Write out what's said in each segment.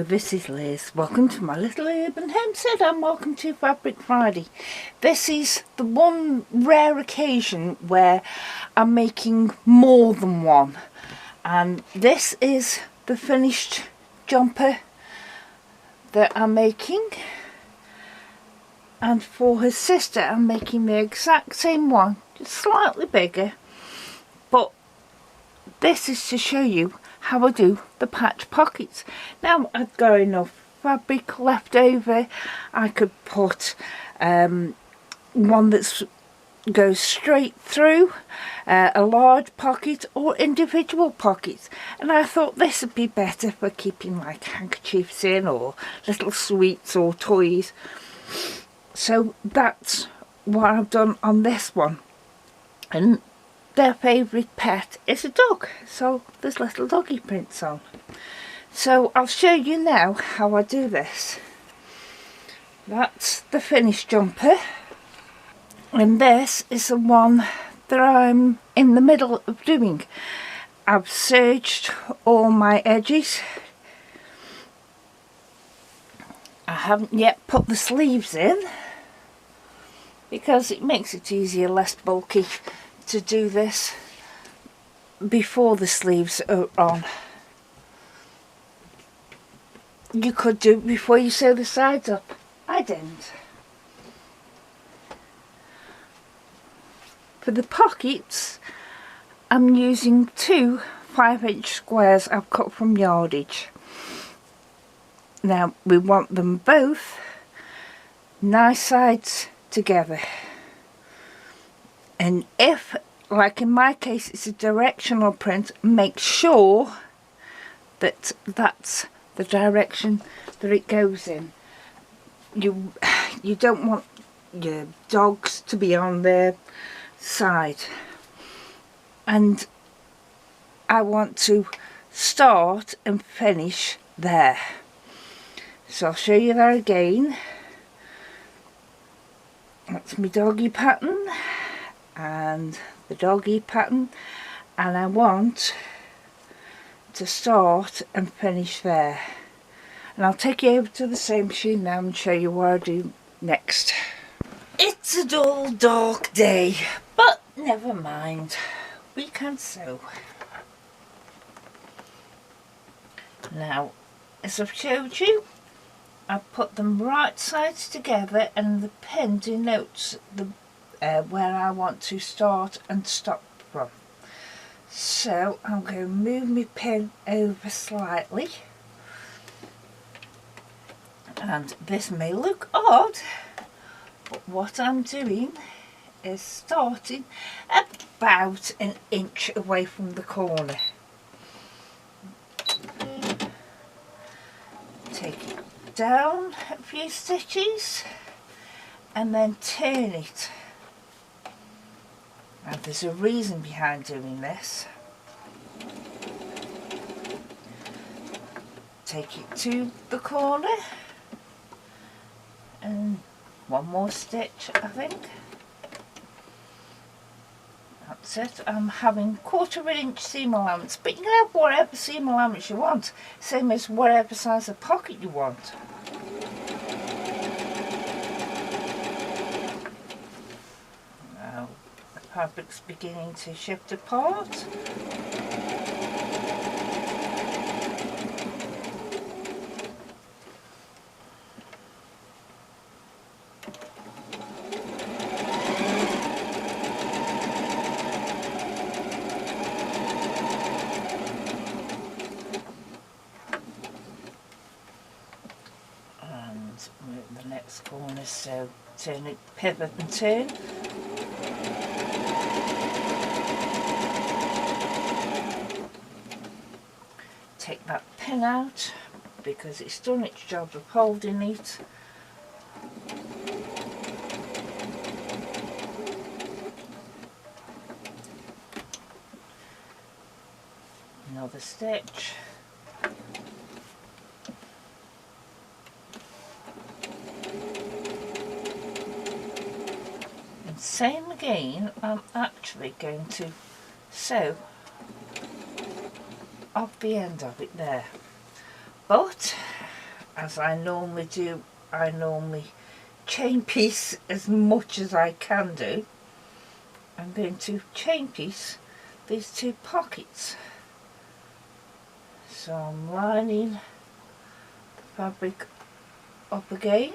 this is Liz. Welcome to my little urban homestead and welcome to Fabric Friday. This is the one rare occasion where I'm making more than one, and this is the finished jumper that I'm making, and for her sister I'm making the exact same one, just slightly bigger, but this is to show you how I do the patch pockets. Now I've got enough fabric left over. I could put one that goes straight through, a large pocket or individual pockets, and I thought this would be better for keeping like handkerchiefs in or little sweets or toys. So that's what I've done on this one, and their favourite pet is a dog, so there's little doggy prints on. So I'll show you now how I do this. That's the finished jumper, and this is the one that I'm in the middle of doing. I've serged all my edges. I haven't yet put the sleeves in because it makes it easier, less bulky, to do this before the sleeves are on. You could do it before you sew the sides up. I didn't. For the pockets, I'm using two 5-inch squares I've cut from yardage. Now we want them both nice sides together. And if, like in my case, it's a directional print, make sure that that's the direction that it goes in. You don't want your dogs to be on their side. And I want to start and finish there. So I'll show you that again. That's my doggy pattern and the doggy pattern, and I want to start and finish there. And I'll take you over to the sewing machine now and show you what I do next. It's a dull, dark day, but never mind, we can sew. Now, as I've showed you, I've put them right sides together, and the pen denotes the where I want to start and stop from. So I'm going to move my pen over slightly, and this may look odd, but what I'm doing is starting about an inch away from the corner. Take it down a few stitches and then turn it. Now there's a reason behind doing this. Take it to the corner and one more stitch, I think. That's it. I'm having 1/4 inch seam allowance, but you can have whatever seam allowance you want, same as whatever size of pocket you want. Now the fabric's beginning to shift apart. Move the next corner, so turn it, pivot and turn. Take that pin out because it's done its job of holding it. Another stitch. Same again, I'm actually going to sew off the end of it there, but as I normally do, I normally chain piece as much as I can do. I'm going to chain piece these two pockets. So I'm lining the fabric up again.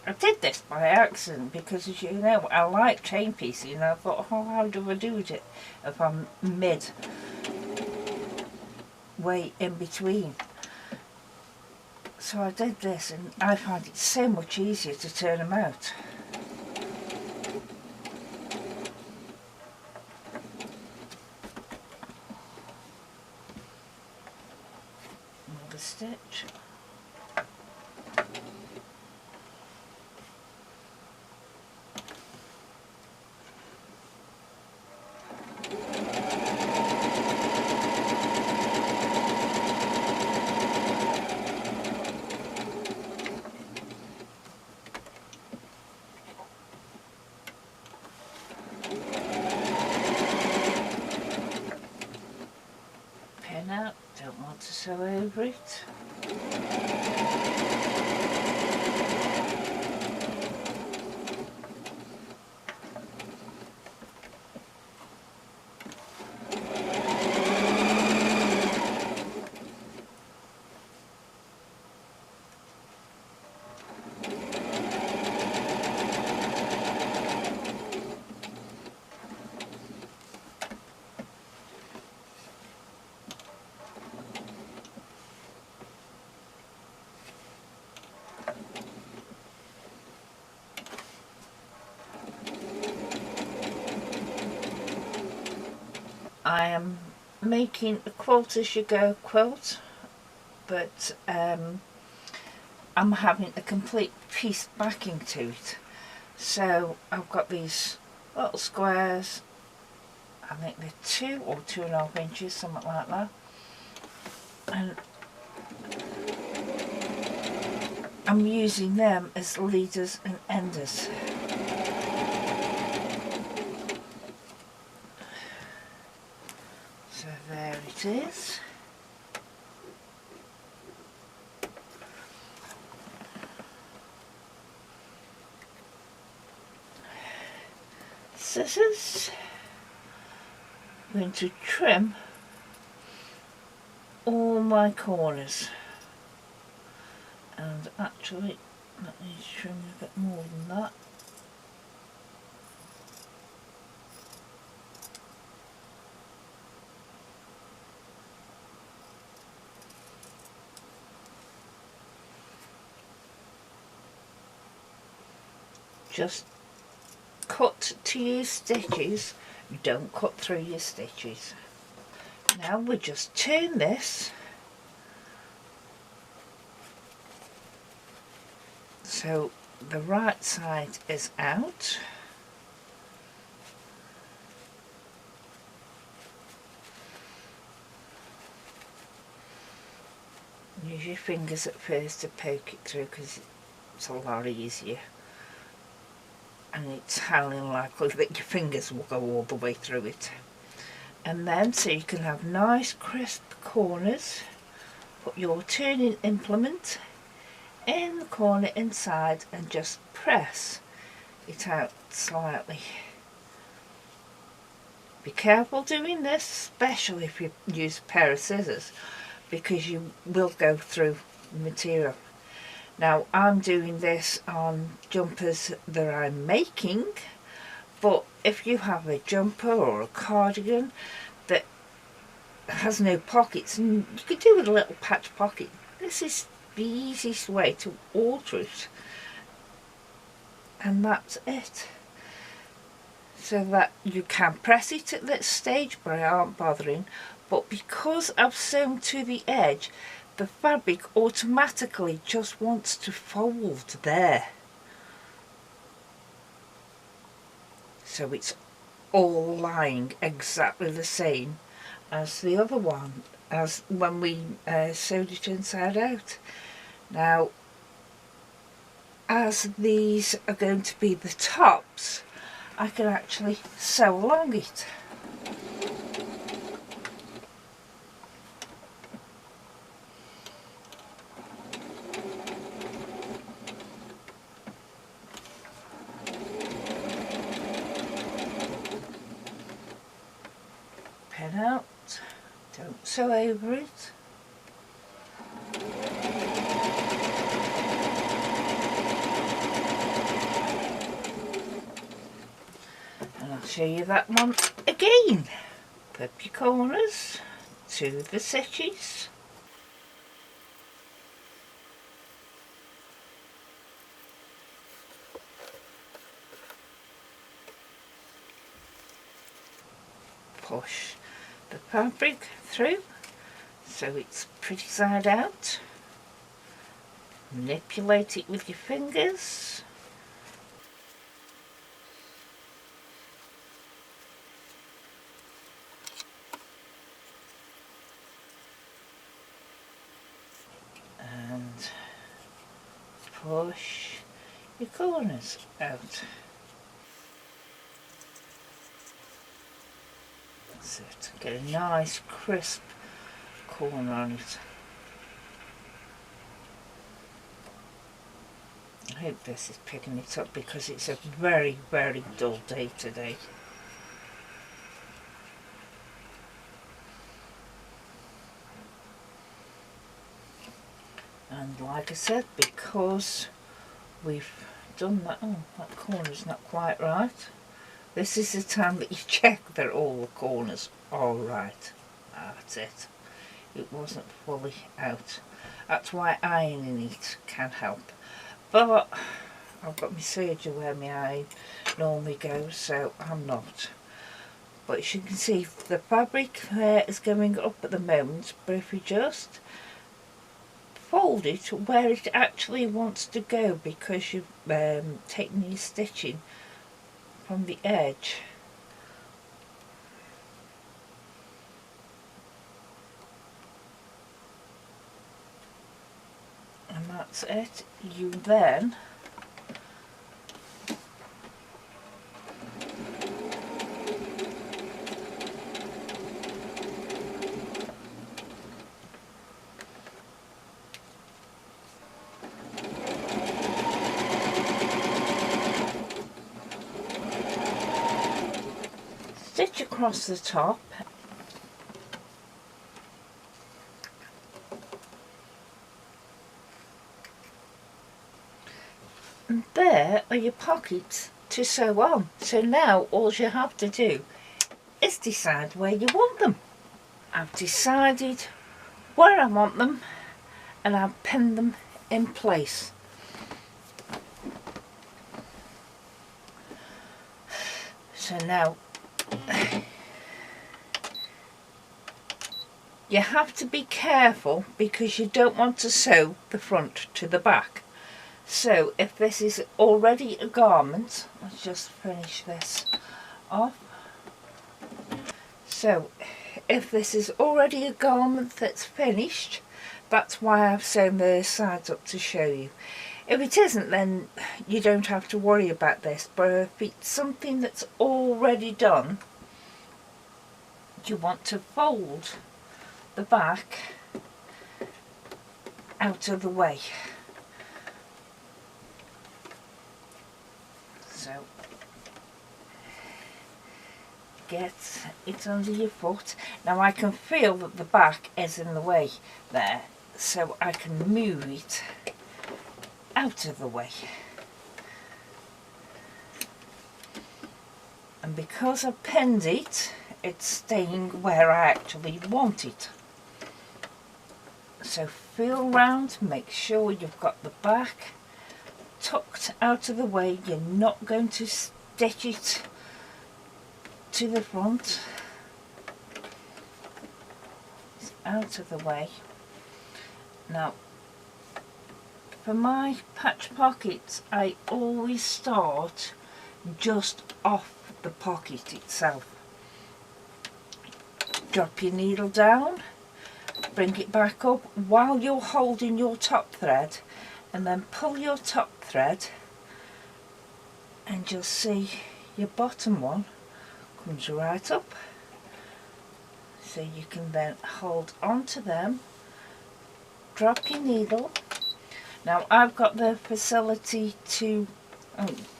I did this by accident because, as you know, I like chain piecing, and I thought, oh, how do I do it if I'm midway in between? So I did this, and I find it so much easier to turn them out. Another stitch. Pin out, don't want to sew over it. I am making a quilt as you go quilt, but I'm having a complete piece backing to it. So I've got these little squares, I think they're 2 or 2.5 inches, something like that. And I'm using them as leaders and enders. So there it is. Scissors. I'm going to trim all my corners, and actually let me trim a bit more than that. Just cut to your stitches, don't cut through your stitches. Now we just turn this so the right side is out. Use your fingers at first to poke it through because it's a lot easier, and it's highly unlikely that your fingers will go all the way through it. And then, so you can have nice crisp corners, put your turning implement in the corner inside and just press it out slightly. Be careful doing this, especially if you use a pair of scissors, because you will go through the material. Now I'm doing this on jumpers that I'm making, but if you have a jumper or a cardigan that has no pockets, and you could do with a little patch pocket, this is the easiest way to alter it, and that's it. So that you can press it at this stage, but I aren't bothering. But because I've sewn to the edge, the fabric automatically just wants to fold there. So it's all lying exactly the same as the other one, as when we sewed it inside out. Now, as these are going to be the tops, I can actually sew along it. sew over it. And I'll show you that one again. Flip your corners to the stitches. Push the fabric through so it's pretty side out. Manipulate it with your fingers. And push your corners out. That's it. Get a nice crisp corner on it. I hope this is picking it up because it's a very, very dull day today. And like I said, because we've done that, oh, that corner's not quite right. This is the time that you check that all the corners are right. That's it. It wasn't fully out. That's why ironing it can help. But I've got my surgery where my eye normally goes, so I'm not. But as you can see, the fabric there is going up at the moment, but if you just fold it where it actually wants to go, because you've taken your stitching from the edge. And that's it. You then stitch across the top. And there are your pockets to sew on. So now all you have to do is decide where you want them. I've decided where I want them and I've pinned them in place. So now you have to be careful because you don't want to sew the front to the back. So if this is already a garment, let's just finish this off. So if this is already a garment that's finished, that's why I've sewn the sides up to show you. If it isn't, then you don't have to worry about this, but if it's something that's already done, you want to fold the back out of the way. So get it under your foot. Now I can feel that the back is in the way there, so I can move it out of the way. And because I've pinned it, it's staying where I actually want it. So feel round, make sure you've got the back tucked out of the way. You're not going to stitch it to the front. It's out of the way. Now for my patch pockets, I always start just off the pocket itself. Drop your needle down, bring it back up while you're holding your top thread, and then pull your top thread and just see your bottom one comes right up, so you can then hold on to them, drop your needle. Now I've got the facility to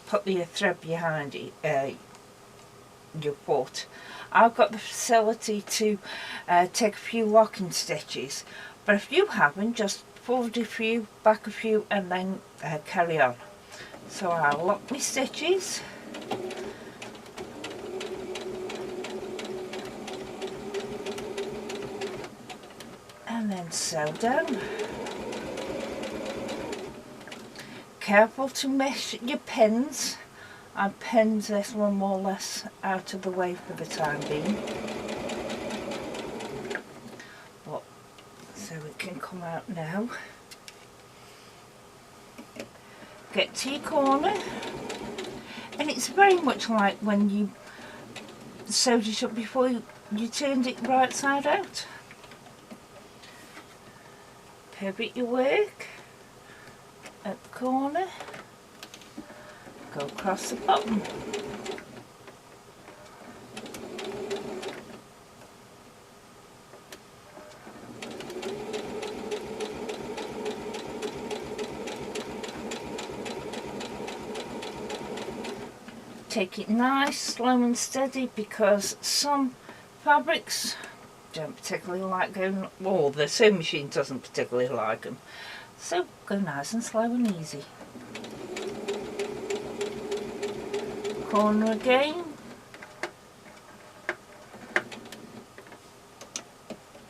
put the thread behind it, your foot. I've got the facility to take a few locking stitches, but if you haven't, just forward a few, back a few, and then carry on. So I'll lock my stitches. And then sew down. Careful to miss your pins. I've pinned this one more or less out of the way for the time being. But, so it can come out now. Get to your corner. And it's very much like when you sewed it up before you turned it right side out. Pivot your work at the corner. Go across the bottom. Take it nice, slow and steady, because some fabrics don't particularly like going, well, the sewing machine doesn't particularly like them. So go nice and slow and easy. Corner again.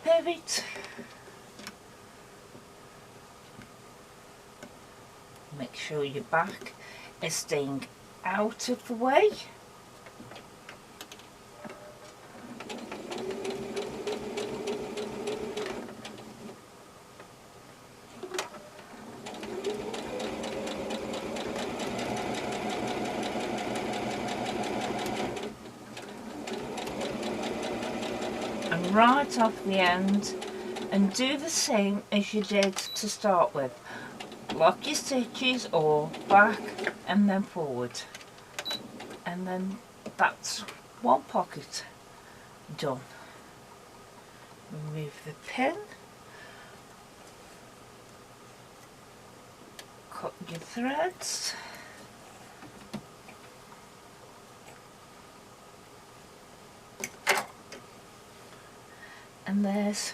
Pivot. Make sure your back is staying out of the way. And right off the end, and do the same as you did to start with. Lock your stitches or back and then forward, and then that's one pocket done. Remove the pin, cut your threads, and there's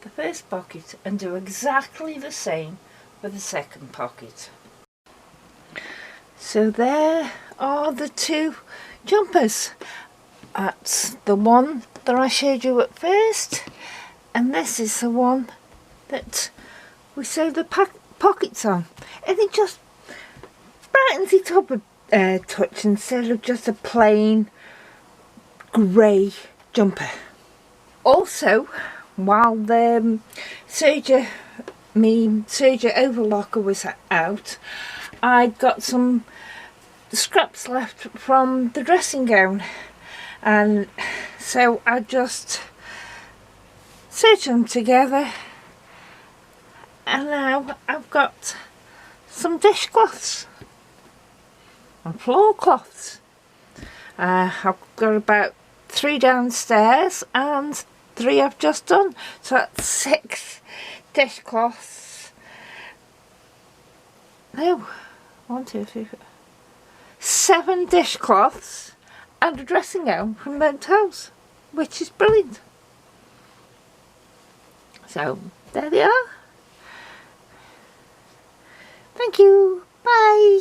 the first pocket, and do exactly the same for the second pocket. So there are the two jumpers. That's the one that I showed you at first, and this is the one that we sewed the pockets on, and it just brightens it up a touch instead of just a plain grey jumper. Also, while the serger overlocker was out, I'd got some scraps left from the dressing gown, and so I just serged them together, and now I've got some dishcloths and floor cloths. I've got about 3 downstairs and 3 I've just done, so that's 6 dishcloths. No, 1, 2, 3, 4, 7 dishcloths and a dressing gown from Mentos, which is brilliant. So there they are. Thank you. Bye.